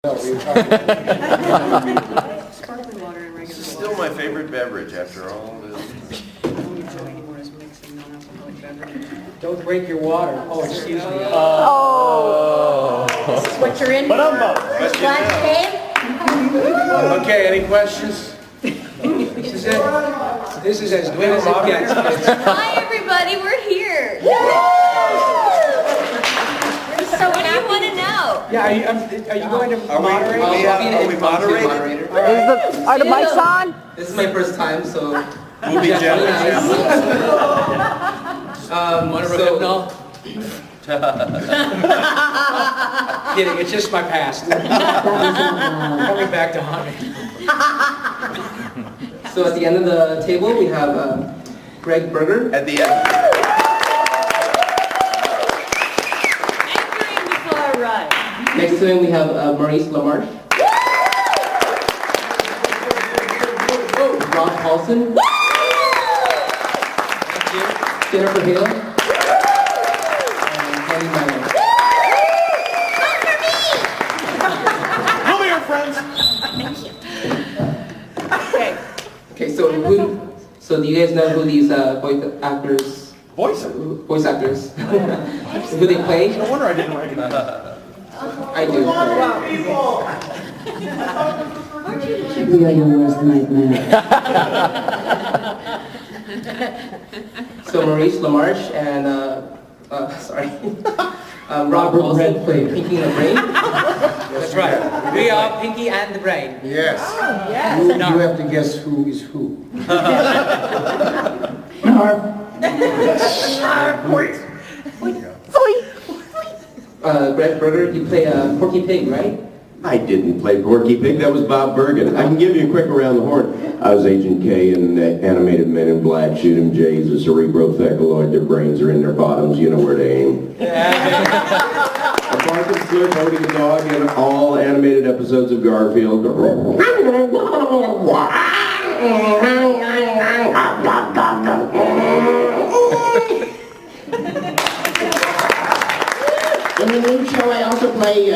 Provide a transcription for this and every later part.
Sparkling water and regular Still water. my favorite beverage after all this. I don't use it anymore as mixing non-alcoholic beverage. Don't break your water. Oh, excuse me. This is what you're in for. Okay, any questions? This is it. This is as good as it gets. Hi everybody, we're here. So what do you want to know? Yeah, are you going to moderate? Are we moderated? Are the mics on? This is my first time, so We'll be jealous. Want to rohypnol? Kidding, it's just my past. Coming back to haunt me. So at the end of the table we have Greg Berger. At the end. Anchoring the far right. Next to him we have Maurice LaMarche. Rob Paulson. Jennifer Hale. And Kelly Milo. Come here, friends. Okay, so do you guys know who these voice actors who they play? No wonder I didn't recognize that. I do. We are your worst nightmare. So Maurice LaMarche and Robert Wilson played Pinky and the Brain. That's right. We are Pinky and the Brain. Yes. Yes. You have to guess who is who. Greg Berger, you play Porky Pig, right? I didn't play Porky Pig, that was Bob Bergen. I can give you a quick around the horn. I was Agent K in Animated Men in Black. Shoot 'em Jays, a cerebrothecaloid. Their brains are in their bottoms, you know where to aim. A bark and slur, Bodie the dog in all animated episodes of Garfield. In the new show, I also play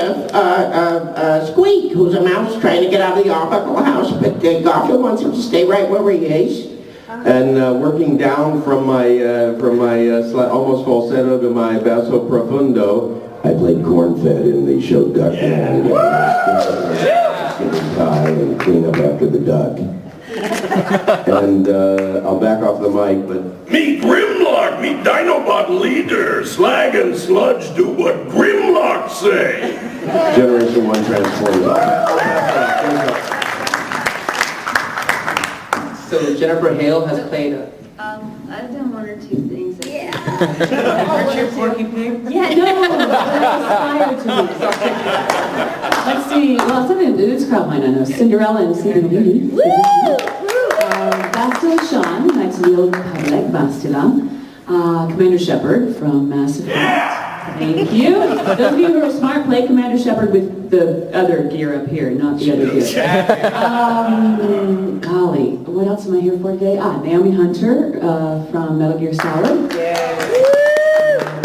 Squeak, who's a mouse trying to get out of the awful house, but Garfield wants him to stay right where he is. And working down from my almost falsetto to my basso profundo, I played Corn-Fed in the show Duck Man. Skin and tie and clean up after the duck. And I'll back off the mic, but... Me Grimlock, me Dinobot leader. Slag and sludge do what Grimlock say. Generation 1 Transformers. So Jennifer Hale has played. I've done one or two things. Yeah. Aren't you Porky Pig? Yeah, no, that's inspired to me. Let's see, well, something to do, it's crowd might not know. Cinderella and Sleeping Beauty. Bastila Sean, Knights of the Old Republic, Bastila. Commander Shepard from Mass Effect. Thank you. Those of you who are smart, play Commander Shepard with the other gear up here, not the other gear. Golly, what else am I here for today? Naomi Hunter from Metal Gear Solid.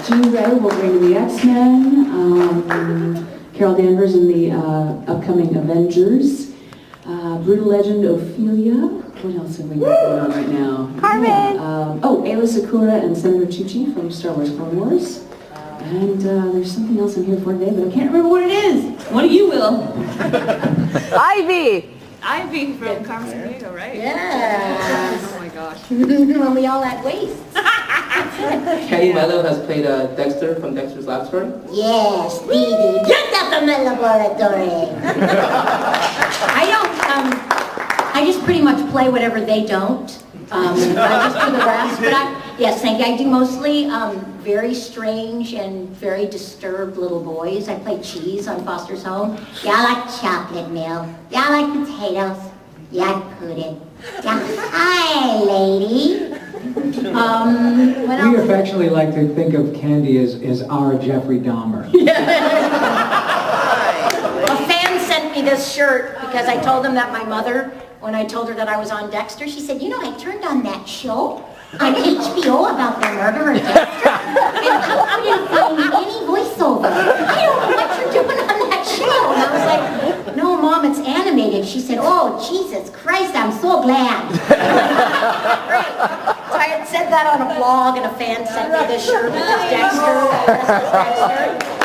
Jean Grey, Wolverine and the X-Men. Carol Danvers in the upcoming Avengers. Brutal Legend Ophelia. What else have we got going on right now? Carmen! Ayla Sakura and Senator Chuchi from Star Wars Clone Wars. And there's something else I'm here for today, but I can't remember what it is. One of you will. Ivy from Carmen San Diego, right? Yeah. Oh my gosh. When we all had waste. Kelly Milo has played Dexter from Dexter's Lab Story. Yes, Dee get up in the laboratory. I just pretty much play whatever they don't. I just do the rest, but yes, thank you. I do mostly very strange and very disturbed little boys. I play Cheese on Foster's Home. Yeah, I like chocolate milk. Yeah, I like potatoes. Yeah, I pudding. Yeah, hi, lady. What else? We affectionately like to think of Candy as our Jeffrey Dahmer. A fan sent me this shirt because I told him that my mother, when I told her that I was on Dexter, she said, you know, I turned on that show on HBO about the murder of Dexter, and I couldn't find any voiceover. I don't know what you're doing on that show. And I was like, graduated. She said, "Oh, Jesus Christ, I'm so glad." Great. So I had said that on a blog, and a fan sent me this shirt, which is Dexter,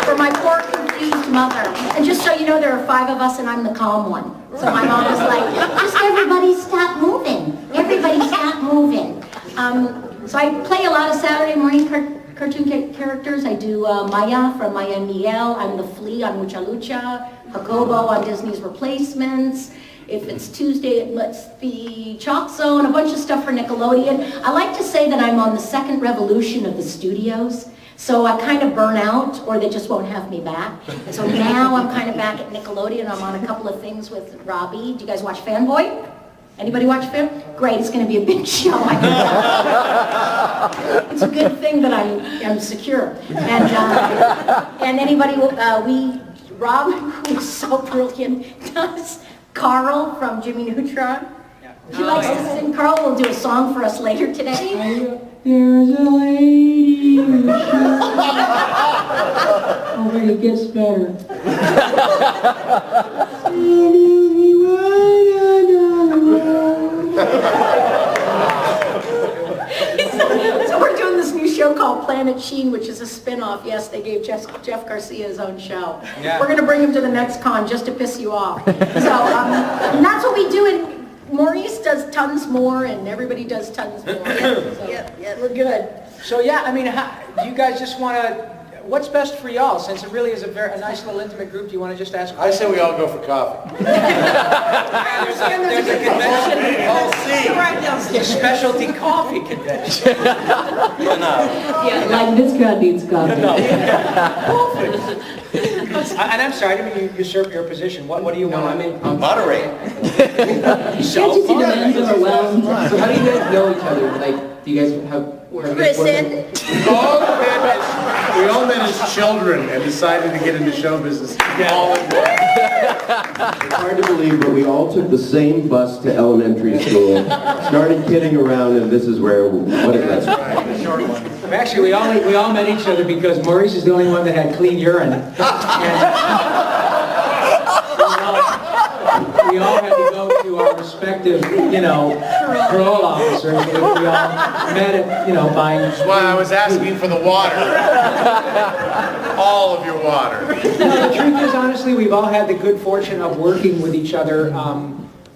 for my poor confused mother. And just so you know, there are 5 of us, and I'm the calm one. So my mom was like, "Just everybody stop moving. Everybody stop moving." So I play a lot of Saturday morning cartoon characters. I do Maya from Maya and Miguel. I'm the flea on Mucha Lucha. Jacobo on Disney's Replacements. If it's Tuesday, it must be Chalk Zone, a bunch of stuff for Nickelodeon. I like to say that I'm on the second revolution of the studios. So I kind of burn out, or they just won't have me back. And so now I'm kind of back at Nickelodeon. I'm on a couple of things with Robbie. Do you guys watch Fanboy? Anybody watch Fanboy? Great, it's going to be a big show. It's a good thing that I'm secure. And anybody, Rob, who's so brilliant, does Carl from Jimmy Neutron. He likes to sing. Carl will do a song for us later today. There's a lady. Oh, but it gets better. So we're doing this new show called Planet Sheen, which is a spin-off. Yes, they gave Jeff Garcia his own show. Yeah. We're going to bring him to the next con just to piss you off. So and that's what we do. And Maurice does tons more, and everybody does tons more. Yep, we're good. So yeah, I mean, do you guys just want to, what's best for y'all? Since it really is a nice little intimate group, do you want to just ask? I say we all go for coffee. There's a convention. It's a specialty coffee convention. Like this guy needs coffee. And I'm sorry, I didn't mean to usurp your position. What do you want? I mean, Moderate. Can't you see the man's overwhelmed? so how do you guys know each other? Like, do you guys have... Kristen. We all met as children and decided to get into show business. All in one. It's hard to believe, but we all took the same bus to elementary school, started kidding around, and this is where, what is that? The short one. Actually, we all met each other because Maurice is the only one that had clean urine. And we all had to go to our respective, parole officers. We all met at, buying. That's why I was asking for the water. All of your water. The truth is, honestly, we've all had the good fortune of working with each other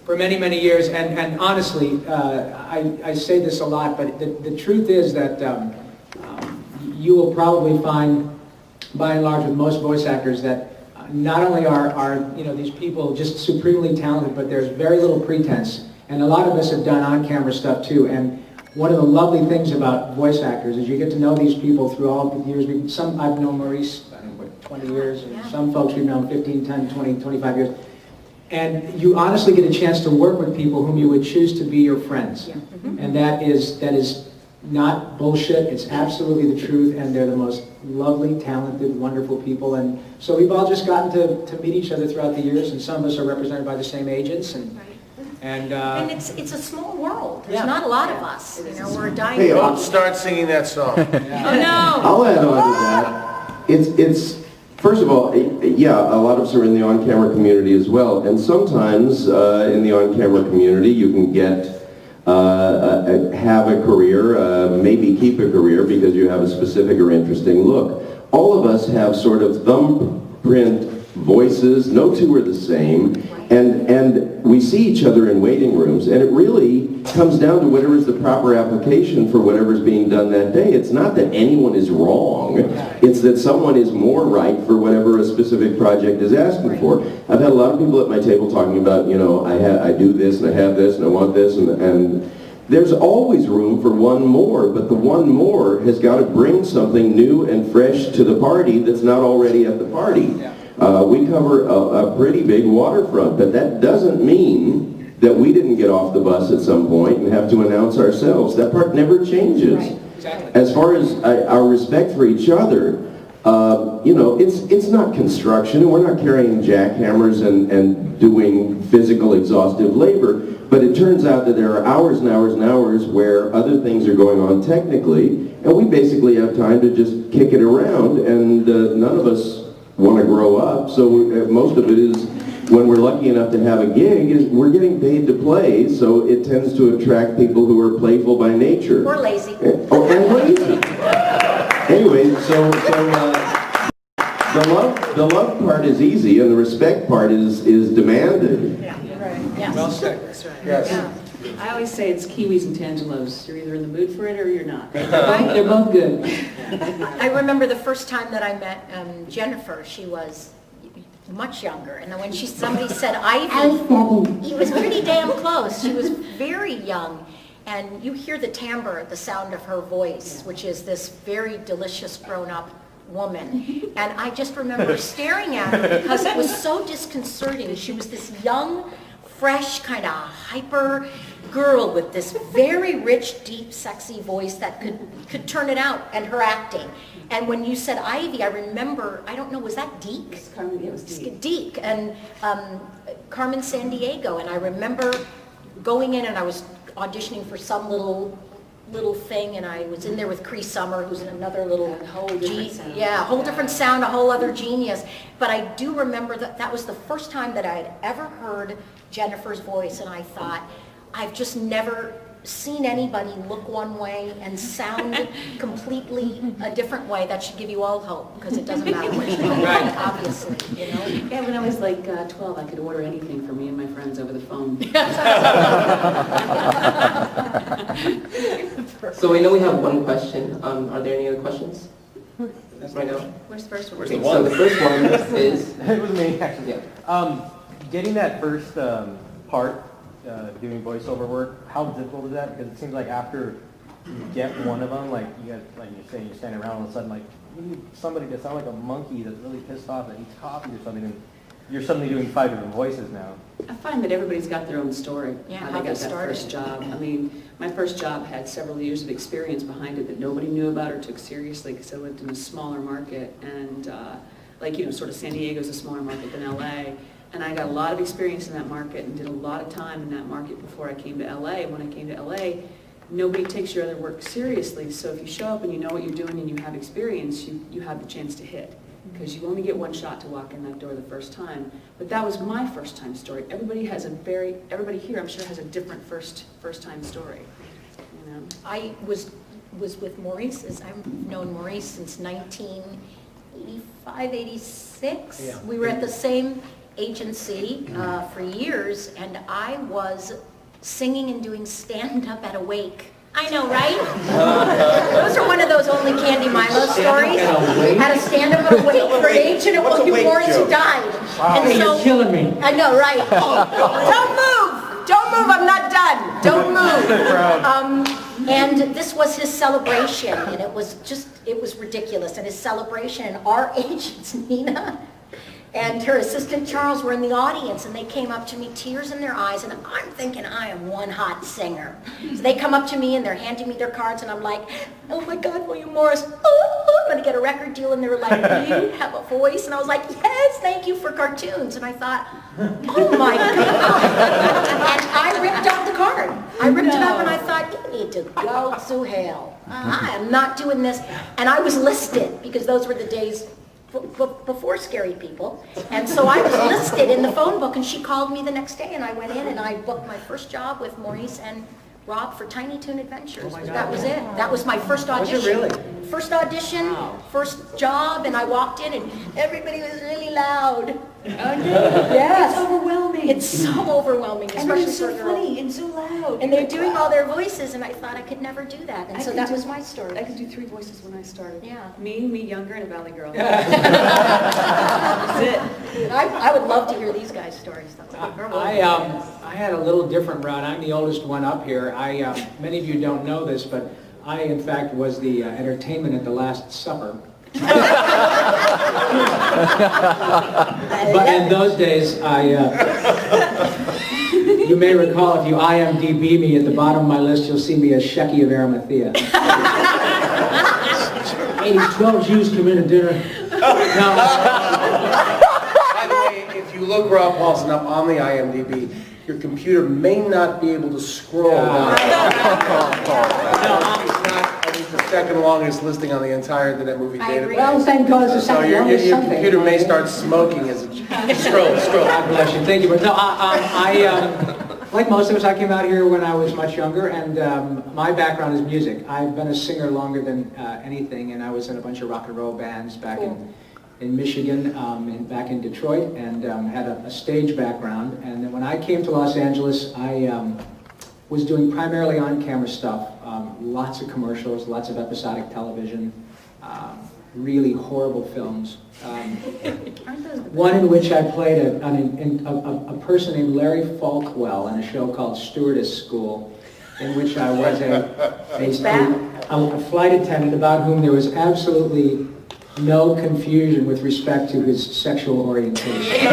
for many, many years. And honestly, I say this a lot, but the truth is that you will probably find, by and large, with most voice actors, that not only are these people just supremely talented, but there's very little pretense. And a lot of us have done on-camera stuff too. And one of the lovely things about voice actors is you get to know these people through all the years. I've known Maurice, 20 years, and some folks we've known 15, 10, 20, 25 years. And you honestly get a chance to work with people whom you would choose to be your friends. Yeah. And that is not bullshit. It's absolutely the truth, and they're the most lovely, talented, wonderful people. And so we've all just gotten to meet each other throughout the years, and some of us are represented by the same agents. And it's a small world. There's not a lot of us. We're a dying Hey, world. start singing that song. Oh no! I'll add on to that. It's first of all, yeah, a lot of us are in the on-camera community as well, and sometimes in the on-camera community you can have a career, maybe keep a career because you have a specific or interesting look. All of us have sort of thumbprint voices. No two are the same, and we see each other in waiting rooms, and it really comes down to whatever is the proper application for whatever's being done that day. It's not that anyone is wrong, it's that someone is more right for whatever a specific project is asking for. I've had a lot of people at my table talking about, I do this and I have this and I want this, and there's always room for one more, but the one more has got to bring something new and fresh to the party that's not already at the party. We cover a pretty big waterfront, but that doesn't mean that we didn't get off the bus at some point and have to announce ourselves. That part never changes. Right. Exactly. As far as our respect for each other, it's not construction, and we're not carrying jackhammers and doing physical exhaustive labor, but it turns out that there are hours and hours and hours where other things are going on technically, and we basically have time to just kick it around, and none of us want to grow up, so most of it is when we're lucky enough to have a gig is we're getting paid to play, so it tends to attract people who are playful by nature. Or lazy. Oh, and lazy. Anyway, the love part is easy, and the respect part is demanded. Yeah, right. Yes. Well said. That's right. Yes. I always say it's kiwis and tangelos. You're either in the mood for it or you're not. They're both good. I remember the first time that I met Jennifer, she was much younger, and then when somebody said Ivy, he was pretty damn close. She was very young, and you hear the timbre, the sound of her voice, which is this very delicious grown-up woman. And I just remember staring at her because it was so disconcerting. She was this young, fresh, kind of hyper girl with this very rich, deep, sexy voice that could turn it out, and her acting. And when you said Ivy, I remember, I don't know, was that Deke? It was deep. Deke and Carmen Sandiego. And I remember going in and I was auditioning for some little thing, and I was in there with Cree Summer, who's another little whole different sound. Yeah, a whole different sound, a whole other genius. But I do remember that was the first time that I had ever heard Jennifer's voice, and I thought, I've just never seen anybody look one way and sound completely a different way. That should give you all hope, because it doesn't matter what you look like, obviously, you know? Yeah, when I was like 12, I could order anything for me and my friends over the phone. So I know we have one question. Are there any other questions? Right now? Where's the first one? Okay, so the first one is... It was me, actually. Yeah. Getting that first part, doing voiceover work, how difficult is that? Because it seems like after you get one of them, like you got, like you're saying, you're standing around all of a sudden, like you need somebody to sound like a monkey that's really pissed off that eats coffee or something, and you're suddenly doing 5 different voices now. I find that everybody's got their own story, Yeah, how how they they got that started. first job. I mean, my first job had several years of experience behind it that nobody knew about or took seriously, because I lived in a smaller market, and sort of San Diego's a smaller market than LA. And I got a lot of experience in that market and did a lot of time in that market before I came to LA. When I came to LA, nobody takes your other work seriously. So if you show up and you know what you're doing and you have experience, you have the chance to hit. Because you only get one shot to walk in that door the first time. But that was my first time story. Everybody here I'm sure has a different first time story. You know? I was with Maurice, I've known Maurice since 1985, 86. Yeah. We were at the same agency for years, and I was singing and doing stand-up at a wake. I know, right? Those are one of those only Candy Milo stories. Had a stand-up at a wake for an agent at William Morris who died. Wow, And you're killing me. I know, right? Don't move! Don't move, I'm not done. Don't move. And this was his celebration, and it was ridiculous. And his celebration, and our agents, Nina and her assistant Charles, were in the audience, and they came up to me, tears in their eyes, and I'm thinking I am one hot singer. So they come up to me and they're handing me their cards, and I'm like, oh my God, William Morris, I'm going to get a record deal. And they were like, do you have a voice? And I was like, yes, thank you for cartoons. And I thought, oh my God. And I ripped out the card. I ripped it up, and I thought, you need to go to hell. I am not doing this. And I was listed, because those were the days before Scary People. And so I was listed in the phone book, and she called me the next day, and I went in and I booked my first job with Maurice and Rob for Tiny Toon Adventures. That was it. That was my first audition. Was it really? First audition, first job, and I walked in and everybody was really loud. Yes. It's overwhelming. It's so overwhelming, And especially it's for so a girl. funny and so loud. And they're doing all their voices, and I thought I could never do that. And so that was my story. I could do 3 voices when I started. Yeah. Me younger, and a valley girl. That's it. I would love to hear these guys' stories, though. I had a little different run. I'm the oldest one up here. Many of you don't know this, but I, in fact, was the entertainment at the Last Supper. But in those days, you may recall, if you IMDb me, at the bottom of my list, you'll see me as Shecky of Arimathea. 12 Jews come in to dinner. No. By the way, if you look Rob Paulson up on the IMDb, your computer may not be able to scroll down. It's not a it's the second longest listing on the entire Internet Movie Database. Well, thank God it's the So second your longest something. computer may start smoking as it scroll. God bless you. Thank you. But no, like most of us, I came out here when I was much younger, and my background is music. I've been a singer longer than anything, and I was in a bunch of rock and roll bands back in Michigan, and back in Detroit, and had a stage background. And then when I came to Los Angeles, I was doing primarily on-camera stuff, lots of commercials, lots of episodic television, really horrible films. One in which I played a person named Larry Falkwell in a show called Stewardess School, in which I was a flight attendant about whom there was absolutely no confusion with respect to his sexual orientation.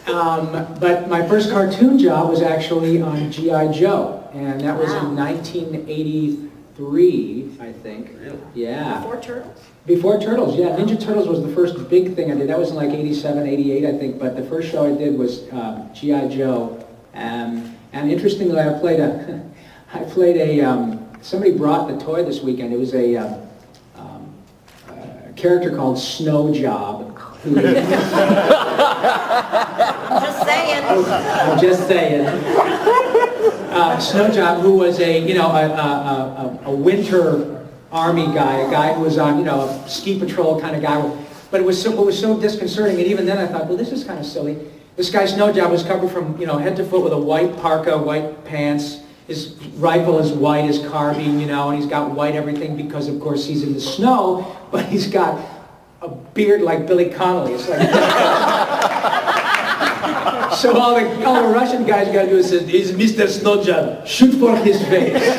But my first cartoon job was actually on G.I. Joe, and that was in 1983, I think. Really? Yeah. Before Turtles? Before Turtles, yeah. Ninja Turtles was the first big thing I did. That was in like 87, 88, I think. But the first show I did was G.I. Joe. And interestingly, I played somebody brought the toy this weekend. It was a character called Snow Job. Just saying. I'm just saying. Snow Job, who was a winter army guy, a guy who was on, a ski patrol kind of guy. But it was so disconcerting, and even then I thought, well, this is kind of silly. This guy Snow Job was covered from, head to foot with a white parka, white pants. His rifle is white as carbine, and he's got white everything because, of course, he's in the snow. But he's got a beard like Billy Connolly. It's like so all the Russian guys got to do is say, "Is Mr. Snow Job, shoot for his face."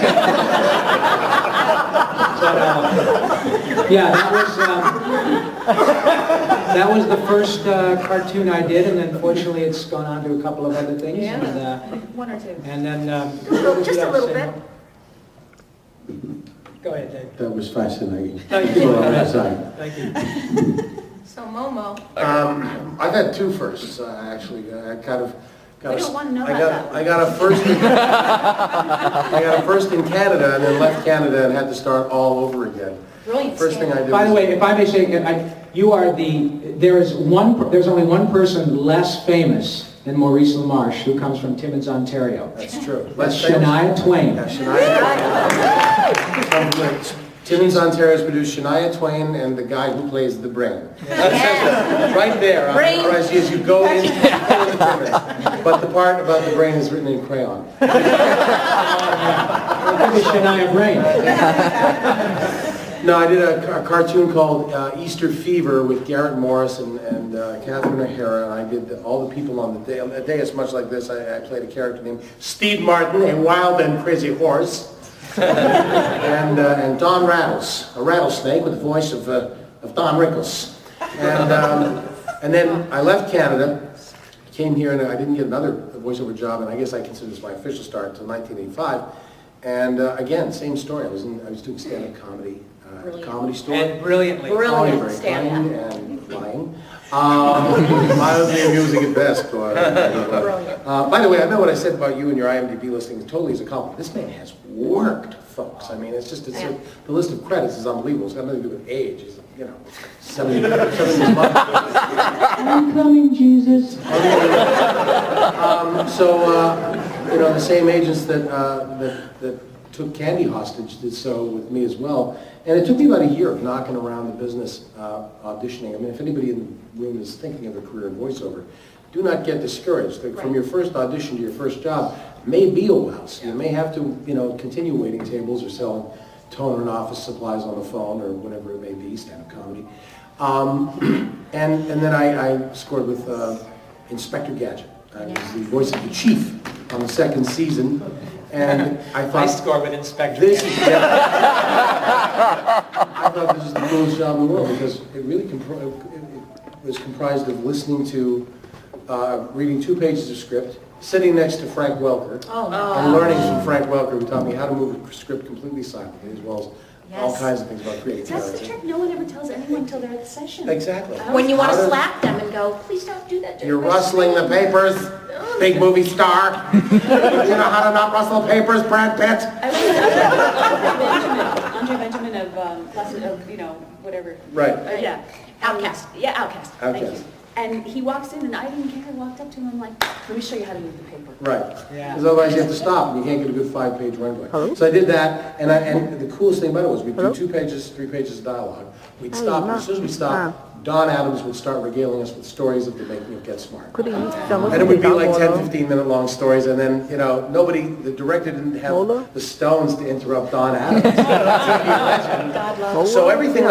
But yeah, that was the first cartoon I did, and then fortunately it's gone on to a couple of other things. Yeah. And, One or two. and then Just a little bit. Go ahead, Dave. That was fascinating. Thank you. Thank you. So Momo. I've had two firsts, actually. I kind of got We don't want to know I about got I got a first. I got a first in Canada, and then left Canada and had to start all over again. Brilliant. First thing I did. By the way, if I may say, you are there's only one person less famous than Maurice LaMarche, who comes from Timmins, Ontario. That's true. That's Shania Twain. Yeah, Shania. Timmins, Ontario has produced Shania Twain and the guy who plays the brain. Yeah. Right there. Brain. As you go in, but the part about the brain is written in crayon. Shania Brain. No, I did a cartoon called Easter Fever with Garrett Morris and Catherine O'Hara, and I did all the people on the day. A day is much like this. I played a character named Steve Martin, a wild and crazy horse, and Don Rattles, a rattlesnake with the voice of Don Rickles. And then I left Canada, came here, and I didn't get another voiceover job, and I guess I consider this my official start until 1985. And again, same story. I was doing stand-up comedy. Comedy Store. And brilliantly. Brilliant stand-up. And flying. Mildly amusing at best. By the way, I know what I said about you and your IMDb listing is totally as a compliment. This man has worked, folks. I mean, the list of credits is unbelievable. It's got nothing to do with age. It's, 70 months. I'm coming, Jesus. The same agents that took Candy hostage did so with me as well. And it took me about a year of knocking around the business auditioning. I mean, if anybody in the room is thinking of a career in voiceover, do not get discouraged. From your first audition to your first job may be a while. So you may have to, continue waiting tables or selling toner and office supplies on the phone or whatever it may be, stand-up comedy. And then I scored with Inspector Gadget. I was the voice of the chief on the second season. And I thought, I scored with Inspector. I thought this was the coolest job in the world because it really was comprised of listening to, reading 2 pages of script, sitting next to Frank Welker, and learning from Frank Welker, who taught me how to move a script completely silently, as well as all kinds of things about creative That's the character. trick. No one ever tells anyone until they're at the session. Exactly. When you want to slap them and go, please don't do that. You're rustling the papers, big movie star. You know how to not rustle papers, Brad Pitt? I was Andre Benjamin of, whatever. Right. Yeah. Outcast. Yeah, Outcast. Thank Outcast. you. And he walks in, and I didn't care. I walked up to him, I'm like, let me show you how to move the paper. Right. Yeah. Because otherwise you have to stop, and you can't get a good 5-page runway. So I did that, and the coolest thing about it was we'd do 2 pages, 3 pages of dialogue. We'd stop, and as soon as we stopped, Don Adams would start regaling us with stories of the making of Get Smart. And it would be like 10, 15-minute long stories, and then, the director didn't have the stones to interrupt Don Adams. So everything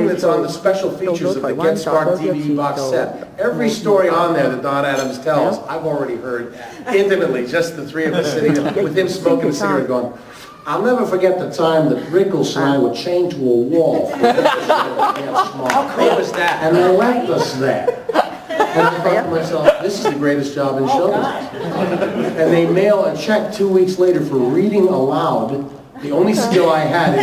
that's on the special features of the Get Smart DVD box set, every story on there that Don Adams tells, I've already heard intimately, just the three of us sitting there with him smoking a cigarette going, I'll never forget the time that Rickles and I were chained to a wall. How cool was that? And they left us there. And I thought to myself, this is the greatest job in show business. And they mail a check 2 weeks later for reading aloud, the only skill I had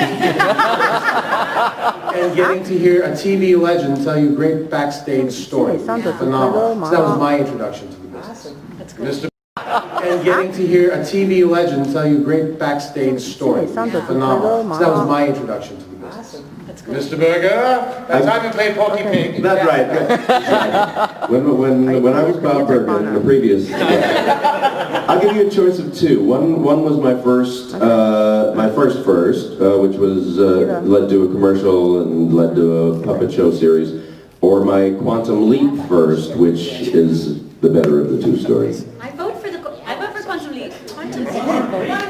and getting to hear a TV legend tell you great backstage stories. Phenomenal. So that was my introduction to the business. That's great. And getting to hear a TV legend tell you great backstage stories. Phenomenal. So that was my introduction to the business. Mr. Berger, that's how you play Porky Pig. That's right. When I was Bob Berger in the previous, I'll give you a choice of 2. One was my first, which was led to a commercial and led to a puppet show series, or my Quantum Leap first, which is the better of the 2 stories. I vote for Quantum Leap.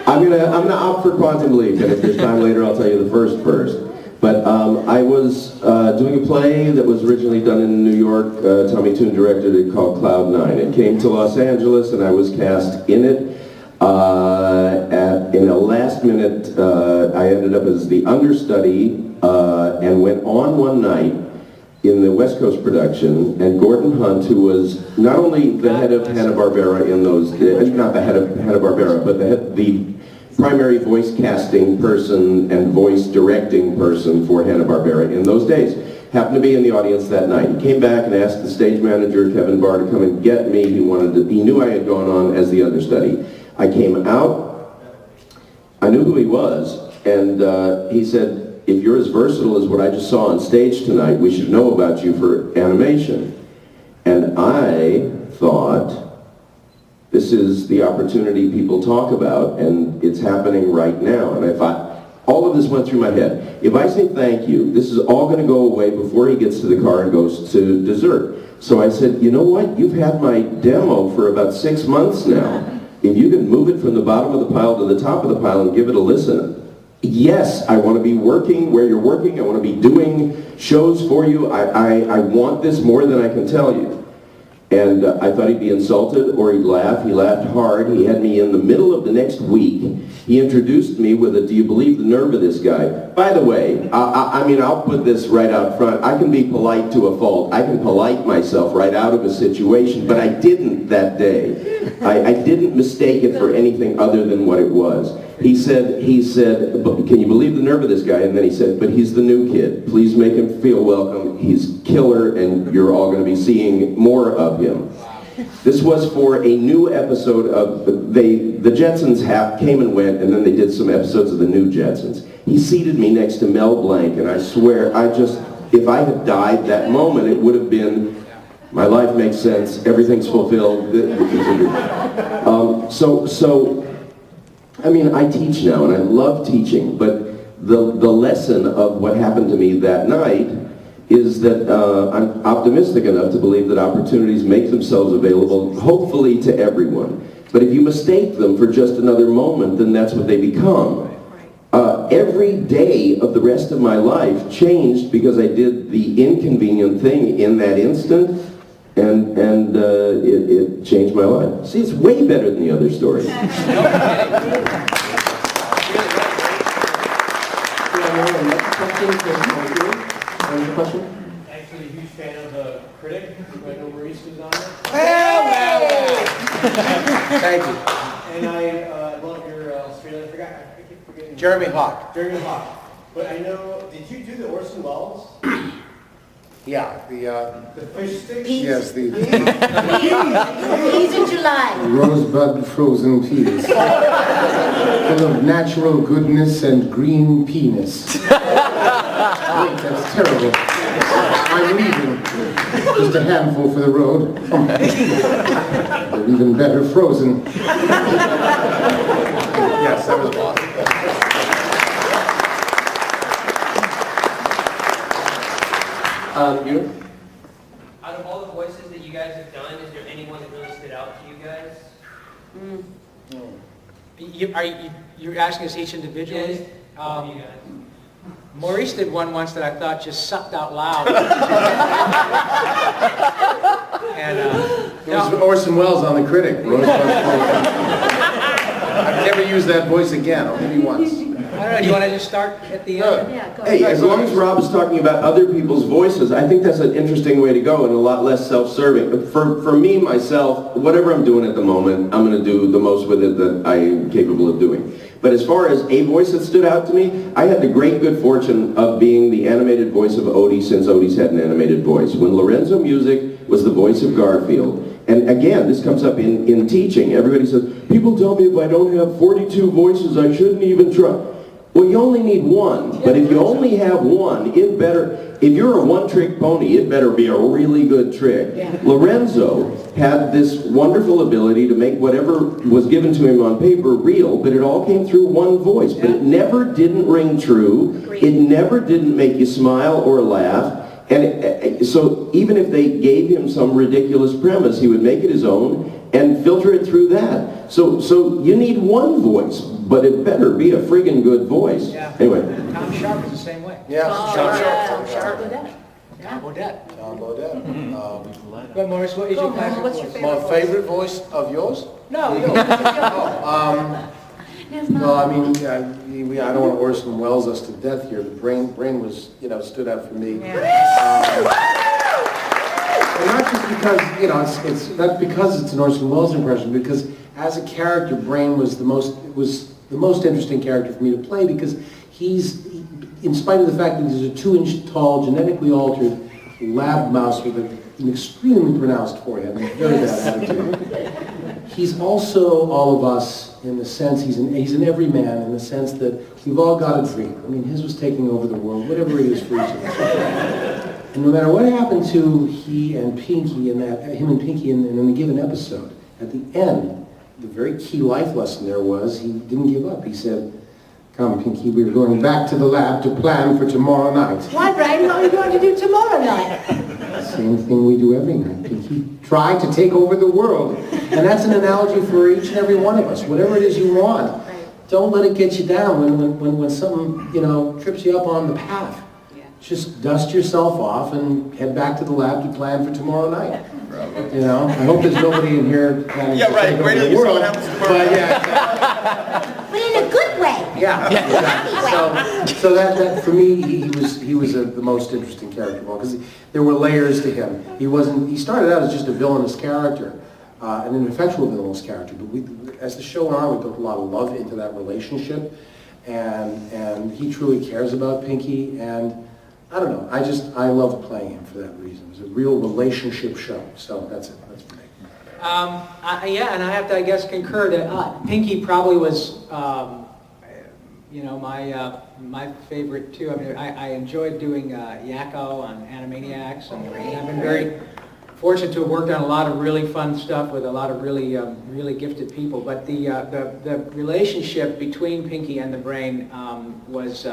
I'm gonna opt for Quantum Leap, and if there's time later, I'll tell you the first. But I was doing a play that was originally done in New York. Tommy Toon directed it, called Cloud 9. It came to Los Angeles, and I was cast in it. In a last minute, I ended up as the understudy and went on one night in the West Coast production, and Gordon Hunt, who was not only the head of Hanna-Barbera in those, not the head of Hanna-Barbera, but the primary voice casting person and voice directing person for Hanna-Barbera in those days, happened to be in the audience that night. He came back and asked the stage manager, Kevin Barr, to come and get me. He knew I had gone on as the understudy. I came out, I knew who he was, and he said, if you're as versatile as what I just saw on stage tonight, we should know about you for animation. And I thought, this is the opportunity people talk about, and it's happening right now. And I thought, all of this went through my head. If I say thank you, this is all going to go away before he gets to the car and goes to dessert. So I said, you know what? You've had my demo for about 6 months now. If you can move it from the bottom of the pile to the top of the pile and give it a listen. Yes, I want to be working where you're working. I want to be doing shows for you. I want this more than I can tell you. And I thought he'd be insulted or he'd laugh. He laughed hard. He had me in the middle of the next week. He introduced me with a, do you believe the nerve of this guy? By the way, I'll put this right out front. I can be polite to a fault. I can polite myself right out of a situation, but I didn't that day. I didn't mistake it for anything other than what it was. He said, can you believe the nerve of this guy? And then he said, but he's the new kid. Please make him feel welcome. He's killer, and you're all going to be seeing more of him. This was for a new episode of, the Jetsons came and went, and then they did some episodes of the new Jetsons. He seated me next to Mel Blanc, and I swear, if I had died that moment, it would have been, my life makes sense, everything's fulfilled. I teach now, and I love teaching, but the lesson of what happened to me that night is that I'm optimistic enough to believe that opportunities make themselves available, hopefully to everyone. But if you mistake them for just another moment, then that's what they become. Every day of the rest of my life changed because I did the inconvenient thing in that instant, and it changed my life. See, it's way better than the other stories. Actually, a huge fan of the critic, Wendell Maurice, who's on it. Thank you. And I love your Australian, I keep forgetting. Jeremy Hawk. Jeremy Hawk. But I know, did you do the Orson Welles? Yeah, the fish sticks? Yes, the Peas in July. rosebud frozen peas. full of natural goodness and green penis. Wait, that's terrible. I'm leaving. Just a handful for the road. They're even better frozen. Yes, that was awesome. You? Out of all the voices that you guys have done, is there anyone that really stood out to you guys? You're asking us each individually? You guys. Maurice did one once that I thought just sucked out loud. And, It was Orson Welles on The Critic. I've never used that voice again, or maybe once. I don't know, do you want to just start at the end? Yeah, go Hey, ahead. as long as Rob is talking about other people's voices, I think that's an interesting way to go and a lot less self-serving. For me, myself, whatever I'm doing at the moment, I'm going to do the most with it that I am capable of doing. But as far as a voice that stood out to me, I had the great good fortune of being the animated voice of Odie since Odie's had an animated voice. When Lorenzo Music was the voice of Garfield. And again, this comes up in teaching. Everybody says, people tell me if I don't have 42 voices, I shouldn't even try. Well, you only need one, but if you only have one, it better, if you're a one-trick pony, it better be a really good trick. Lorenzo had this wonderful ability to make whatever was given to him on paper real, but it all came through one voice. But it never didn't ring true, it never didn't make you smile or laugh, and so even if they gave him some ridiculous premise, he would make it his own and filter it through that. So you need one voice, but it better be a friggin' good voice. Yeah. Anyway. Tom Sharp is the same way. Yeah. Tom Sharp. Tom Bodette. Tom Bodette. But Maurice, what is your favorite What's your voice? My favorite voice of yours? No, yours. Well, I mean, I don't want to Orson Welles us to death here. The brain was, stood out for me. And not just because, it's not because it's an Orson Welles impression, because as a character, Brain was the most interesting character for me to play, because he's, in spite of the fact that he's a 2-inch tall, genetically altered lab mouse with an extremely pronounced forehead and a very bad attitude. He's also all of us in the sense, he's an everyman in the sense that we've all got a dream. I mean, his was taking over the world, whatever it is for each of us. And no matter what happened to him and Pinky in a given episode, at the end, the very key life lesson there was he didn't give up. He said, "Come, Pinky, we're going back to the lab to plan for tomorrow night." Why, Brian? What are you going to do tomorrow night? Same thing we do every night, Pinky. Try to take over the world. And that's an analogy for each and every one of us. Whatever it is you want, don't let it get you down when something, trips you up on the path. Just dust yourself off and head back to the lab to plan for tomorrow night. I hope there's nobody in here planning to take over the world. But But in a good way. So that for me, he was the most interesting character of all, because there were layers to him. He started out as just a villainous character, an ineffectual villainous character. But as the show went on, we built a lot of love into that relationship, and he truly cares about Pinky. And I don't know, I loved playing him for that reason. It was a real relationship show. So that's it. That's for me. And I have to, I guess, concur that Pinky probably was, my favorite too. I mean, I enjoyed doing Yakko on Animaniacs, and I've been very fortunate to have worked on a lot of really fun stuff with a lot of really, really gifted people. But the relationship between Pinky and the Brain was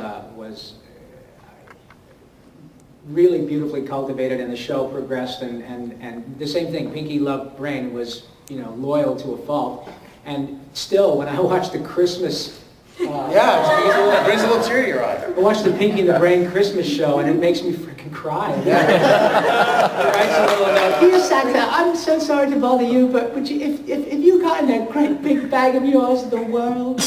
really beautifully cultivated, and the show progressed, and the same thing, Pinky loved Brain, was loyal to a fault. And still, when I watch the Christmas it brings a little tear to your eye. I watch the Pinky and the Brain Christmas show, and it makes me freaking cry. He writes a little note, "Dear Santa, I'm so sorry to bother you, but would you, if you got in that great big bag of yours, the world."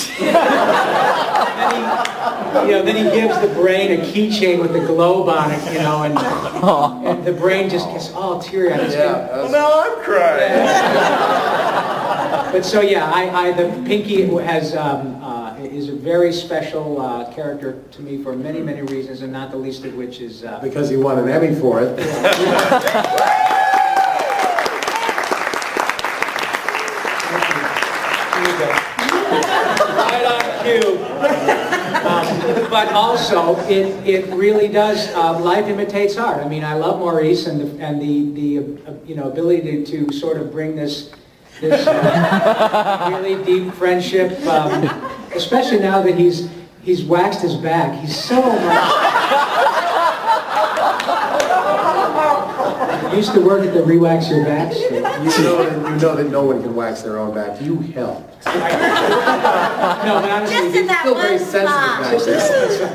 Then he gives the Brain a keychain with the globe on it, and the Brain just gets all teary-eyed. Well, now I'm crying. But so the Pinky has is a very special character to me for many, many reasons, and not the least of which is because he won an Emmy for it. Right on. But also, it really does, life imitates art. I mean, I love Maurice and the ability to sort of bring this really deep friendship, especially now that he's waxed his back. He's so much... I used to work at the Re-Wax Your Back store. You know that no one can wax their own back. You help. No, but honestly, Just in that still very one sensitive spot.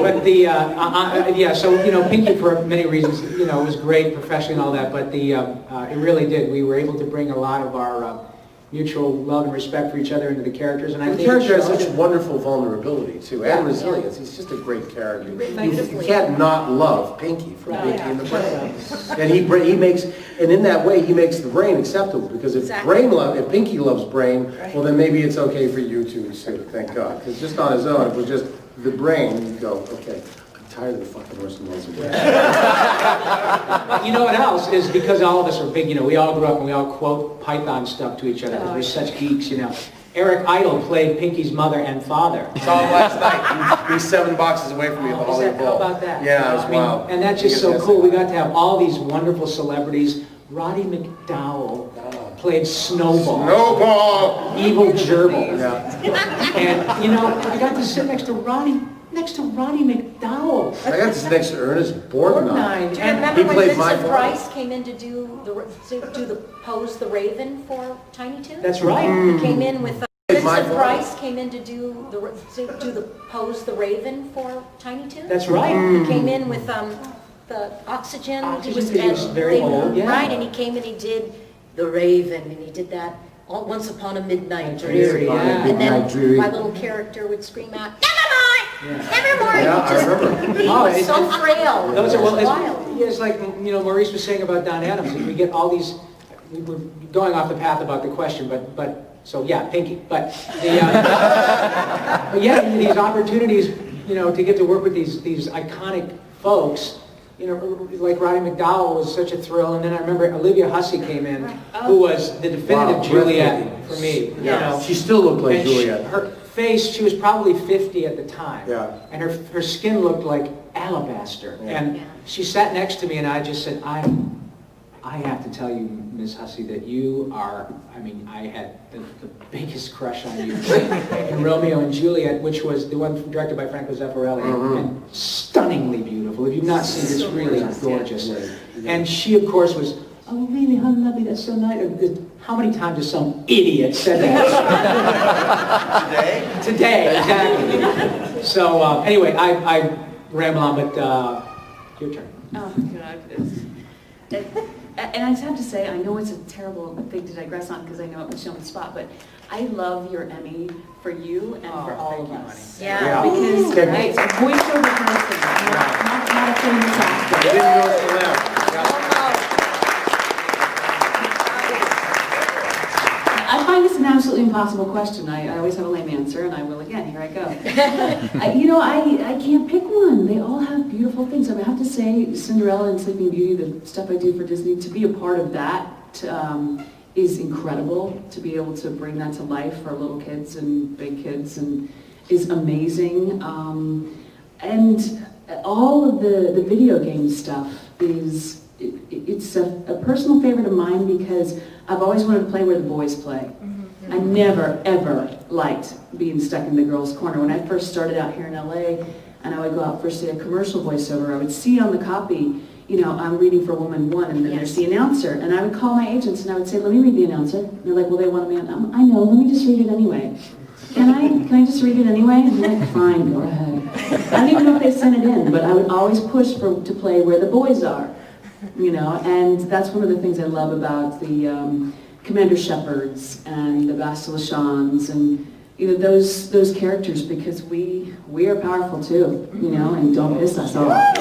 back there. but yeah, so, Pinky for many reasons, was great professionally and all that, but it really did. We were able to bring a lot of our mutual love and respect for each other into the characters, and I The think character has it such showed. vulnerability too, and Yeah. resilience. He's just a great character. You Beautifully. can't not love Pinky from Right. Pinky and the Brain. And he makes, and in that way, he makes the Brain acceptable, because if Exactly. if Pinky loves Brain, well then maybe it's okay for you two too, thank God. Because just on his own, if it was just the Brain, you'd go, okay, I'm tired of the fucking horse and nose. You know what else is, because all of us are big, we all grew up and we all quote Python stuff to each other because we're such geeks, Eric Idle played Pinky's mother and father. Saw him last night. He's 7 boxes away from me at the How Hollywood Bowl. about that? Yeah, it was I mean, wild. and that's just so cool. We got to have all these wonderful celebrities. Roddy McDowell played Snowball. Snowball! Evil gerbil. Yeah. And, I got to sit next to Roddy McDowell. I got this next to Ernest Borgnine. Do you remember He when played my Vincent father. Price came in to do the pose the Raven for Tiny Toons? That's right. He came in with Played my Vincent father. Price came in to do the pose the Raven for Tiny Toons. That's right. He came in with the oxygen. Oxygen, he was very old, yeah. Right, and he came and he did the Raven, and he did that Once Upon a Midnight Dreary, Dream. yeah. And then Dreary. my little character would scream out, "Nevermore! Nevermore!" Yeah, I He remember. He Oh, was it's- so frail. Those It are, was well, wild. it's like, Maurice was saying about Don Adams, we get all these, we're going off the path about the question, so yeah, Pinky, but but yeah, these opportunities, to get to work with these iconic folks, like Roddy McDowell was such a thrill, and then I remember Olivia Hussey came in, who was the definitive Wow, Juliet breathtaking. for me, Yeah. She still looked like And Juliet. her face, she was probably 50 at the time. Yeah. And her skin looked like alabaster. Yeah. And she sat next to me and I just said, I have to tell you, Ms. Hussey, that you are, I had the biggest crush on you in Romeo and Juliet, which was the one directed by Franco Zeffirelli, and stunningly beautiful. If you've not seen it, it's really gorgeous. And she, of course, was, oh, really, how lovely, that's so nice. How many times has some idiot said that? Today, exactly. So, anyway, I ramble on, but your turn. Oh, God. And I just have to say, I know it's a terrible thing to digress on because I know it puts you on the spot, but I love your Emmy for you and for all of us. Yeah. Because Okay. it's a voiceover person, not a famous actor. Didn't go to the left. I find this an absolutely impossible question. I always have a lame answer, and I will again. Here I go. I can't pick one. They all have beautiful things. I have to say, Cinderella and Sleeping Beauty, the stuff I do for Disney, to be a part of that is incredible. To be able to bring that to life for little kids and big kids and is amazing. And all of the video game stuff is it's a personal favorite of mine because I've always wanted to play where the boys play. I never, ever liked being stuck in the girls' corner. When I first started out here in LA, and I would go out for, say, a commercial voiceover, I would see on the copy, I'm reading for Woman 1, and then there's the announcer. And I would call my agents, and I would say, let me read the announcer. And they're like, well, they want me on. I know, let me just read it anyway. Can I just read it anyway? And they're like, fine, go ahead. I don't even know if they sent it in, but I would always push to play where the boys are. And that's one of the things I love about the Commander Shepherds and the Basilichons and those characters, because we are powerful too, and don't piss us off.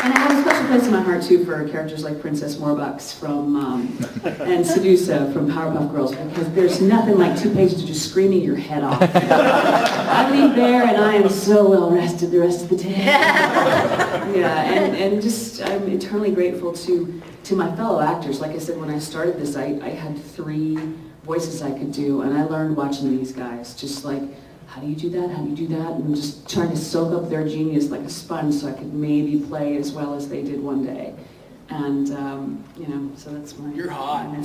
And I have a special place in my heart too for characters like Princess Morbucks and Sedusa from Powerpuff Girls, because there's nothing like 2 pages of just screaming your head off. I leave there and I am so well rested the rest of the day. Yeah, and just I'm eternally grateful to my fellow actors. Like I said, when I started this, I had 3 voices I could do, and I learned watching these guys, just like, how do you do that, how do you do that, and just trying to soak up their genius like a sponge so I could maybe play as well as they did one day. And, you know, so that's my... You're hot. All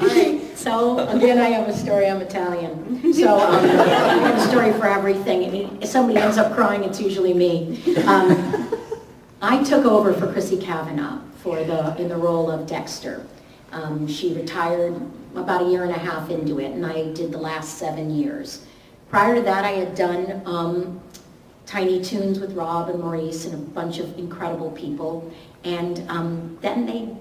right, so again, I have a story. I'm Italian. So I have a story for everything. I mean, if somebody ends up crying, it's usually me. I took over for Chrissy Cavanaugh in the role of Dexter. She retired about 1.5 years into it, and I did the last 7 years. Prior to that, I had done Tiny Toons with Rob and Maurice and a bunch of incredible people. And then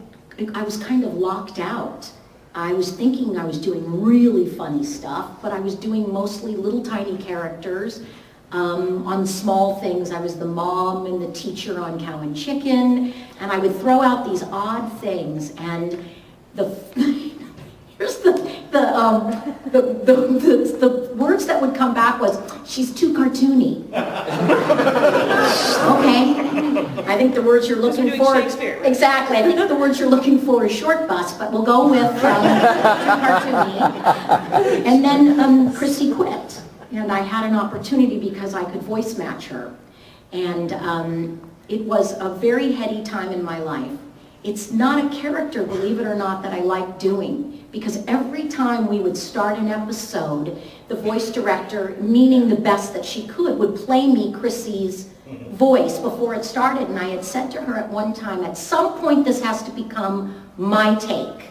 I was kind of locked out. I was thinking I was doing really funny stuff, but I was doing mostly little tiny characters on small things. I was the mom and the teacher on Cow and Chicken, and I would throw out these odd things. And here's the words that would come back was, "She's too cartoony." Okay, I think the words you're looking for. Shakespeare. Exactly, I think the words you're looking for is short bus, but we'll go with too cartoony. And then Chrissy quit, and I had an opportunity because I could voice match her, and it was a very heady time in my life. It's not a character, believe it or not, that I like doing, because every time we would start an episode, the voice director, meaning the best that she could, would play me Chrissy's voice before it started. And I had said to her at one time, at some point this has to become my take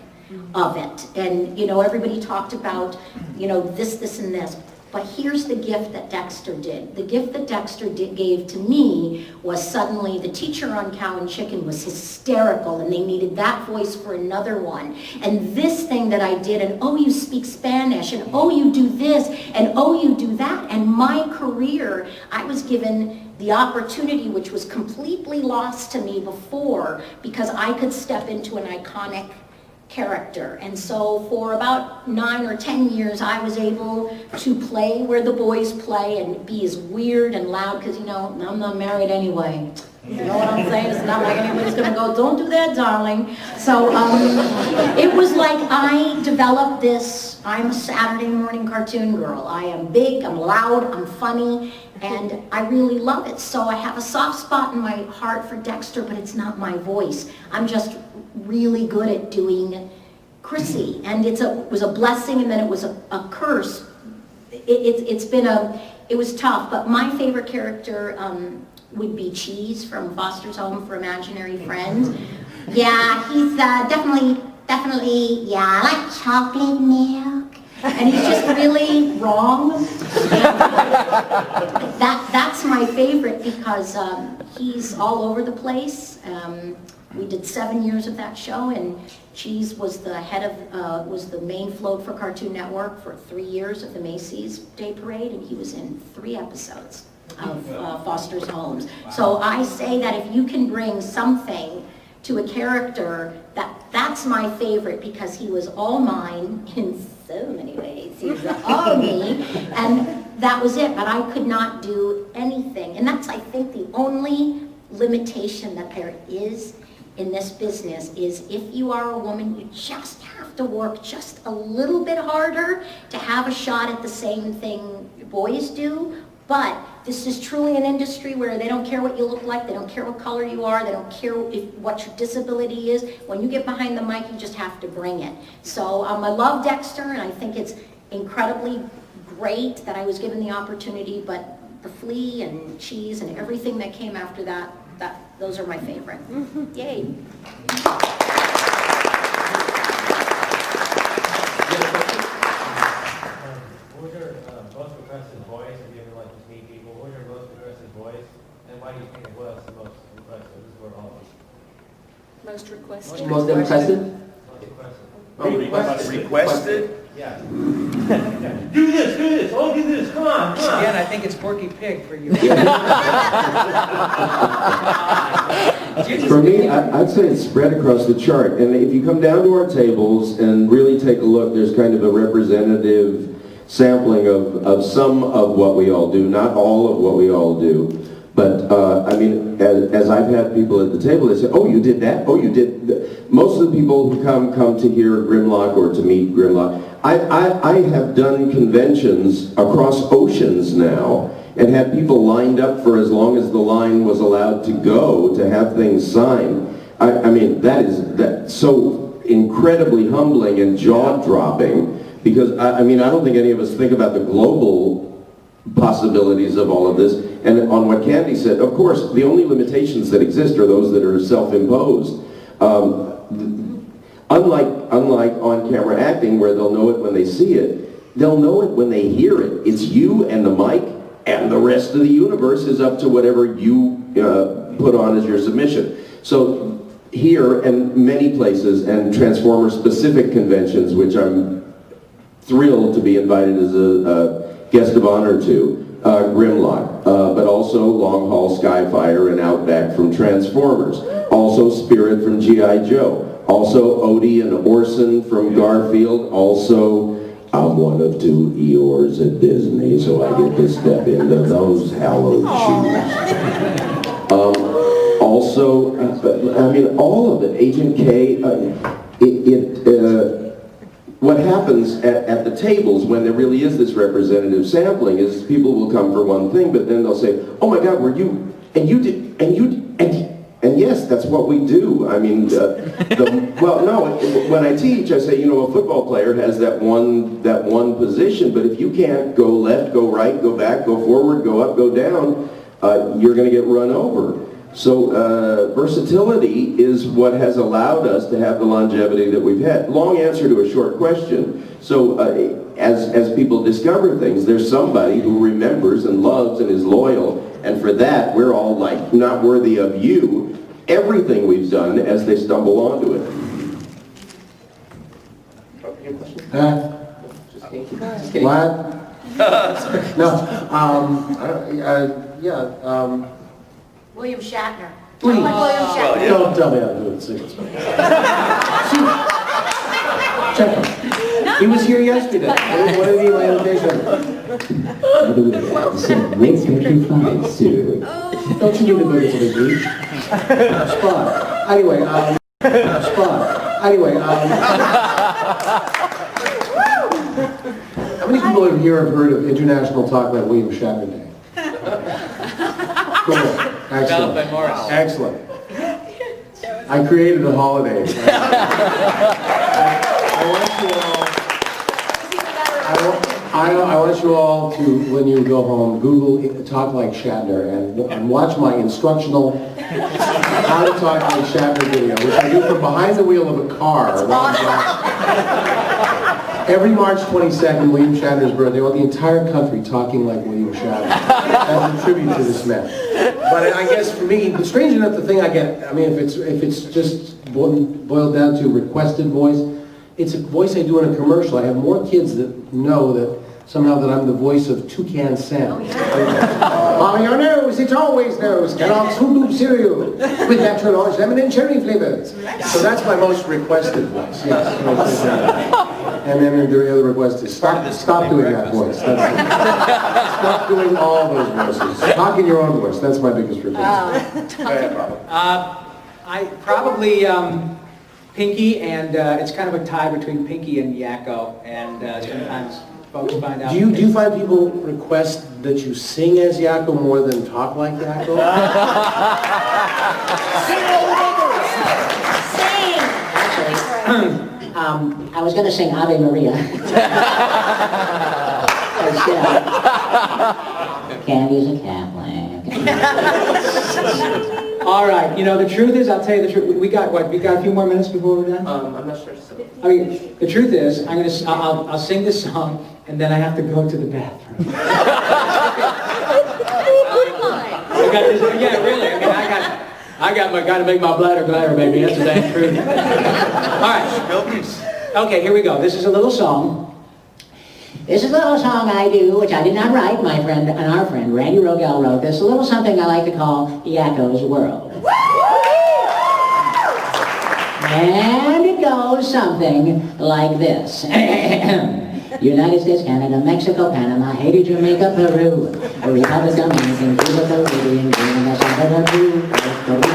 of it. And, you know, everybody talked about, you know, this, and this. But here's the gift that Dexter did. The gift that Dexter gave to me was suddenly the teacher on Cow and Chicken was hysterical, and they needed that voice for another one. And this thing that I did, and oh, you speak Spanish, and oh, you do this, and oh, you do that. And my career, I was given the opportunity, which was completely lost to me before, because I could step into an iconic character. And so for about 9 or 10 years, I was able to play where the boys play and be as weird and loud, because, you know, I'm not married anyway. You know what I'm saying? It's not like anybody's going to go, "Don't do that, darling." So it was like I developed this, I'm a Saturday morning cartoon girl. I am big, I'm loud, I'm funny, and I really love it. So I have a soft spot in my heart for Dexter, but it's not my voice. I'm just really good at doing Chrissy, and it was a blessing, and then it was a curse. It was tough, but my favorite character would be Cheese from Foster's Home for Imaginary Friends. Yeah, he's definitely, yeah, I like chocolate milk. And he's just really wrong. That's my favorite because he's all over the place. We did 7 years of that show, and Cheese was the was the main float for Cartoon Network for 3 years of the Macy's Day Parade, and he was in 3 episodes of Foster's Homes. So I say that if you can bring something to a character, that's my favorite, because he was all mine in so many ways. He was all me, and that was it. But I could not do anything, and that's, I think, the only limitation that there is in this business is if you are a woman, you just have to work just a little bit harder to have a shot at the same thing boys do. But this is truly an industry where they don't care what you look like, they don't care what color you are, they don't care what your disability is. When you get behind the mic, you just have to bring it. So I love Dexter, and I think it's incredibly great that I was given the opportunity, but the Flea and Cheese and everything that came after that, those are my favorite. Yay. What was your most impressive voice? If you ever like to meet people, what was your most impressive voice? And why do you think it was the most impressive? This is where all of us. Most requested. Most impressive? Most impressive. Requested? Yeah. Do this, oh, do this, come on. Again, I think it's Porky Pig for you. For me, I'd say it's spread across the chart. And if you come down to our tables and really take a look, there's kind of a representative sampling of some of what we all do, not all of what we all do. But, I mean, as I've had people at the table, they say, oh, you did that? Oh, you did that? Most of the people who come to hear Grimlock or to meet Grimlock, I have done conventions across oceans now and had people lined up for as long as the line was allowed to go to have things signed. I mean, that's so incredibly humbling and jaw-dropping, because I mean, I don't think any of us think about the global possibilities of all of this. And on what Candy said, of course, the only limitations that exist are those that are self-imposed. Unlike on-camera acting, where they'll know it when they see it, they'll know it when they hear it. It's you and the mic, and the rest of the universe is up to whatever you put on as your submission. So here and many places, and Transformer-specific conventions, which I'm thrilled to be invited as a guest of honor to, Grimlock, but also Long Haul Skyfire and Outback from Transformers, also Spirit from G.I. Joe, also Odie and Orson from Garfield, also I'm one of two Eeyores at Disney, so I get to step into those hallowed shoes. Also, I mean, all of it, Agent K, what happens at the tables when there really is this representative sampling is people will come for one thing, but then they'll say, oh my God, were you, and you did, and yes, that's what we do. I mean, well, no, when I teach, I say, you know, a football player has that one position, but if you can't go left, go right, go back, go forward, go up, go down, you're going to get run over. So versatility is what has allowed us to have the longevity that we've had. Long answer to a short question. So as people discover things, there's somebody who remembers and loves and is loyal, and for that, we're all like, not worthy of you, everything we've done as they stumble onto it. What? No. Yeah. William Shatner. Please. William Shatner. Don't tell me how to do it. Sing it. Check him. He was here yesterday. What did he my invitation? By the way, some great country flies too. Don't you need to go to the beach? Spot. Anyway, how many people in here have heard of International Talk Like William Shatner Day? Cool. Excellent. Excellent. I created a holiday. I want you all to, when you go home, Google Talk Like Shatner and watch my instructional How to Talk Like Shatner video, which I do from behind the wheel of a car. Every March 22nd, William Shatner's birthday, I want the entire country talking like William Shatner as a tribute to this man. But I guess for me, strange enough, the thing I get, I mean, if it's just boiled down to requested voice, it's a voice I do in a commercial. I have more kids that know that somehow that I'm the voice of Toucan Sam. On your nose, it's always nose. Kellogg's Fruit Loop cereal with natural orange, lemon, and cherry flavors. So that's my most requested voice. Yes. And then the other request is stop doing that voice. Stop doing all those voices. Talk in your own voice. That's my biggest request. I probably Pinky, and it's kind of a tie between Pinky and Yakko, and sometimes folks find out. Do you find people request that you sing as Yakko more than talk like Yakko? Sing! I was going to sing Ave Maria. Candy's a Catholic. All right, you know, the truth is, I'll tell you the truth. We got a few more minutes before we're done? I'm not sure. So. I mean, the truth is, I'll sing this song, and then I have to go to the bathroom. Yeah, really. I mean, I got to make my bladder gladder, baby. That's the damn truth. All right. Okay, here we go. This is a little song. This is a little song I do, which I did not write. My friend and our friend Randy Rogel wrote this. A little something I like to call Yakko's World. And it goes something like this. United States, Canada, Mexico, Panama, Haiti, Jamaica, Peru, Republic, Dominican, Cuba, Caribbean, Guinea, South Africa,